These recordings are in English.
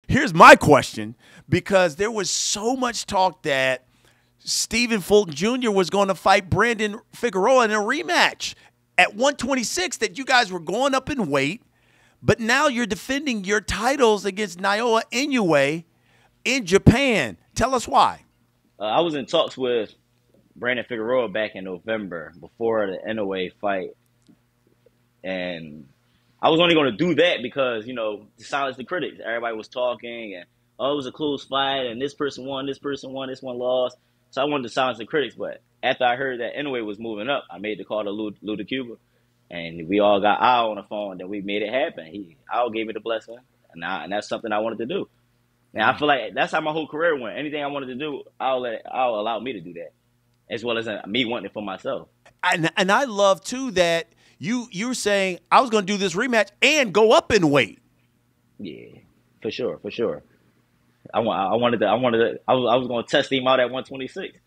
Here's my question, because there was so much talk that Stephen Fulton Jr. was going to fight Brandon Figueroa in a rematch at 126, that you guys were going up in weight, but now you're defending your titles against Naoya Inoue in Japan. Tell us why. I was in talks with Brandon Figueroa back in November before the Inoue fight, and I was only going to do that because, to silence the critics. Everybody was talking, and, oh, it was a close fight, and this person won, this one lost. So I wanted to silence the critics, but after I heard that Inoue was moving up, I made the call to Lou Cuba, and we all got Al on the phone, and we made it happen. Al gave me the blessing, and that's something I wanted to do. And I feel like that's how my whole career went. Anything I wanted to do, Al allow me to do that, as well as me wanting it for myself. And I love, too, that you're saying, I was going to do this rematch and go up in weight. Yeah, for sure. I was going to test him out at 126.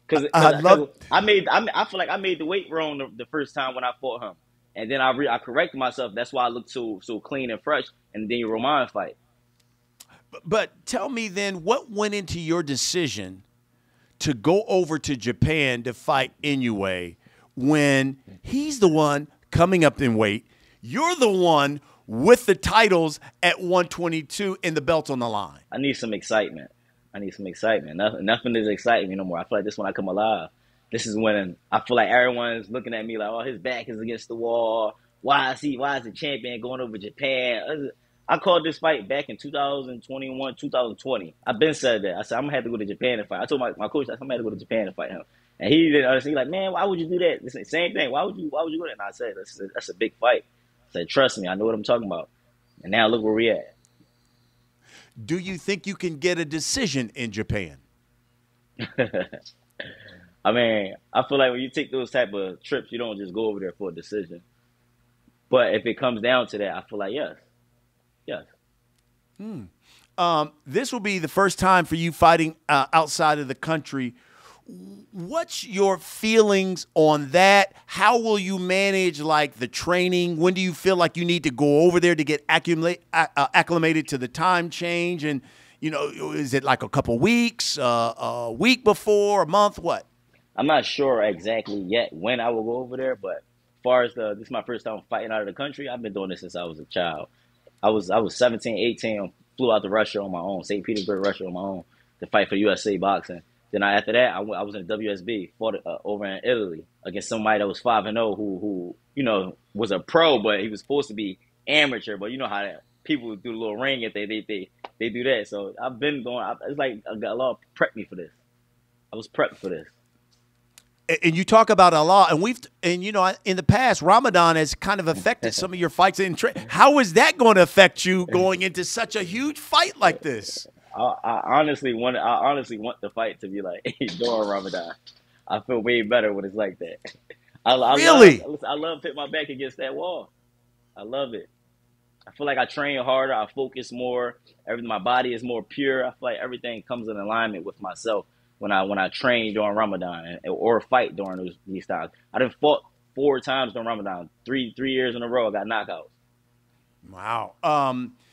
Because I feel like I made the weight wrong the first time when I fought him, and then I corrected myself. That's why I looked so clean and fresh. And then your Roman fight. But tell me then, what went into your decision to go over to Japan to fight Inoue when he's the one coming up in weight? You're the one with the titles at 122 and the belt on the line. I need some excitement. Nothing is exciting me no more. I feel like this when I come alive. This is when I feel like everyone's looking at me like, oh, his back is against the wall. Why is the champion going over Japan? I called this fight back in 2021, 2020. I've been said that. I said, I'm going to have to go to Japan and fight. I told my coach, I'm going to have to go to Japan and fight him. And he didn't understand. He's like, man, why would you do that? It's the same thing. Why would you go there? And I said, that's a big fight. I said, trust me, I know what I'm talking about. And now look where we at. Do you think you can get a decision in Japan? I mean, I feel like when you take those type of trips, you don't just go over there for a decision. But if it comes down to that, I feel like yes. This will be the first time for you fighting outside of the country. What's your feelings on that? How will you manage, like, the training? When do you feel like you need to go over there to get acclimated to the time change? And, is it like a couple weeks, a week before, a month, what? I'm not sure exactly yet when I will go over there, but as far as this is my first time fighting out of the country, I've been doing this since I was a child. I was 17, 18, flew out to Russia on my own, St. Petersburg, Russia on my own, to fight for USA Boxing. Then after that, I was in the WSB, fought over in Italy against somebody that was 5-0 who was a pro, but he was supposed to be amateur. But you know how people do the little ring if they do that. So I've been going. It's like I got a lot of prep me for this. I was prepped for this. And you talk about a lot, and in the past, Ramadan has kind of affected some of your fights. How is that going to affect you going into such a huge fight like this? I honestly want the fight to be like during Ramadan. I feel way better when it's like that. Really? I love hitting my back against that wall. I love it. I feel like I train harder. I focus more. My body is more pure. I feel like everything comes in alignment with myself when I train during Ramadan or fight during these times. I done fought 4 times during Ramadan. 3 years in a row, I got knockouts. Wow.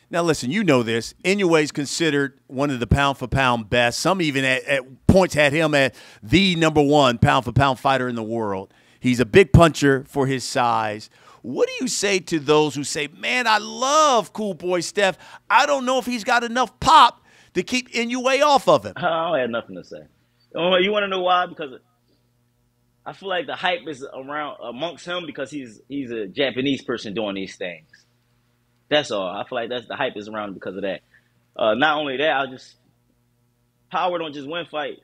Now, listen, you know this. Inoue is considered one of the pound-for-pound best. Some even at points had him at the #1 pound-for-pound fighter in the world. He's a big puncher for his size. What do you say to those who say, man, I love Cool Boy Steph. I don't know if he's got enough pop to keep Inoue off of him? I don't have nothing to say. You want to know why? Because I feel like the hype is around amongst him because he's a Japanese person doing these things. That's all. I feel like the hype is around because of that. Not only that, power don't just win fights.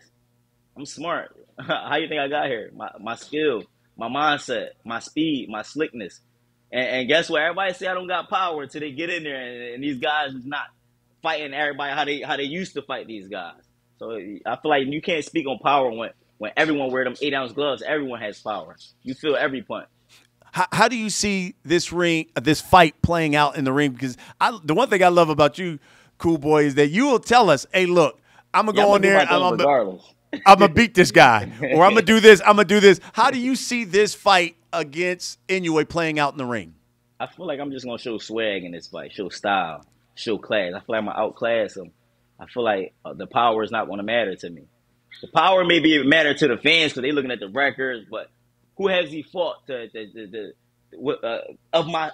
I'm smart. How you think I got here? My skill, my mindset, my speed, my slickness. And guess what? Everybody say I don't got power until they get in there, and these guys is not fighting everybody how they used to fight these guys. So I feel like you can't speak on power when everyone wear them 8-ounce gloves. Everyone has power. You feel every punch. How do you see this fight playing out in the ring? Because the one thing I love about you, Cool Boy, is that you will tell us, hey, look, I'm going to go in there, I'm going to beat this guy, or I'm going to do this, I'm going to do this. How do you see this fight against Inoue playing out in the ring? I feel like I'm just going to show swag in this fight, show style, show class. I feel like I'm gonna outclass him. I feel like the power is not going to matter to me. The power may be matter to the fans because they're looking at the records, but who has he fought of my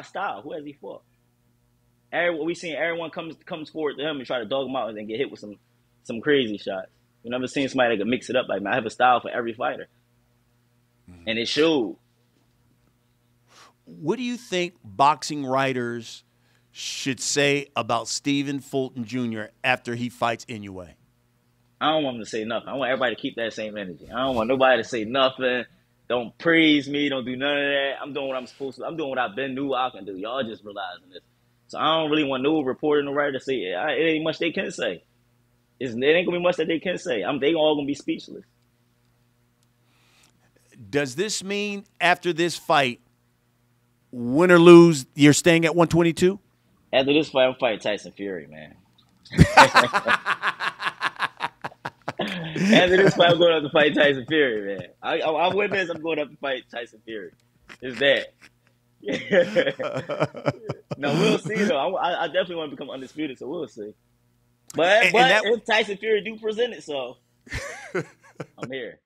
style? Who has he fought? We seen everyone comes forward to him and try to dog him out and then get hit with some crazy shots. You never seen somebody that can mix it up like me. I have a style for every fighter, and it showed. What do you think boxing writers should say about Stephen Fulton Jr. after he fights Inoue? I don't want him to say nothing. I want everybody to keep that same energy. I don't want nobody to say nothing. Don't praise me. Don't do none of that. I'm doing what I'm supposed to. I'm doing what I've been knew I can do. Y'all just realizing this. So I don't really want no reporter, no writer to say it. It ain't much they can say. It ain't gonna be much that they can say. They all gonna be speechless. Does this mean after this fight, win or lose, you're staying at 122? After this fight, I'm fighting Tyson Fury, man. After this fight, I'm going up to fight Tyson Fury, man. I win this, I'm going up to fight Tyson Fury. It's that. No, we'll see, though. I definitely want to become undisputed, so we'll see. But if Tyson Fury do present it, so I'm here.